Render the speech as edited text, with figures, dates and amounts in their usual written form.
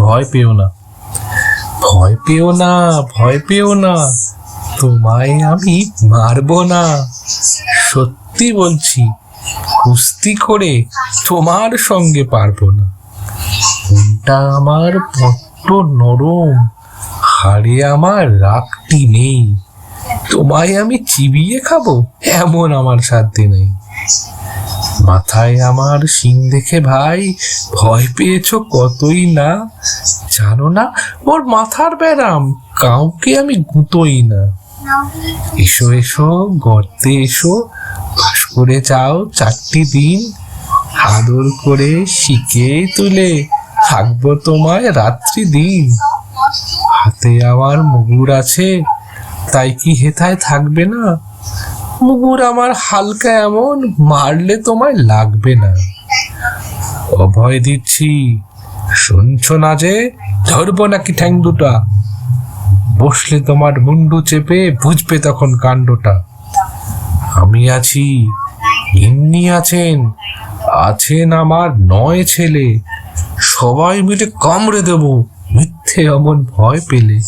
ভয় পেও না, ভয় পেও না, ভয় পেও না, তোমায় আমি মারবো না। সত্যি বলছি, কুস্তি করে তোমার সঙ্গে পারবো না। মনটা আমার বড্ড নরম, হাড়ে আমার রাগটি নেই। তোমায় আমি চিবিয়ে খাবো এমন আমার সাধ্যে নেই। মাথায় আমার শিং দেখে ভাই ভয় পেয়েছো কতই না। জানো না ওর মাথার ব্যারাম, কাউকে আমি গুঁতোই না। এসো এসো গর্তে এসো, বাস করে যাও 4টি দিন। আদর করে শিখে তুলে থাকবো তোমায় রাত্রি দিন। হাতে আমার মুগুর আছে, তাই কি হেথায় থাকবে না? মুগুর আমার হালকা এমন, মারলে তোমায় লাগবে না। অভয় দিচ্ছি, শুনছো না যে ধরবো নাকি ঠ্যাং দুটা? বসলে তোমার মুন্ডু চেপে বুঝবে তখন কাণ্ডটা। আমি আছি, ইন্নি আছেন, আছেন আমার 9 ছেলে। সবাই মিলে কামড়ে দেবো মিথ্যে অমন ভয় পেলে।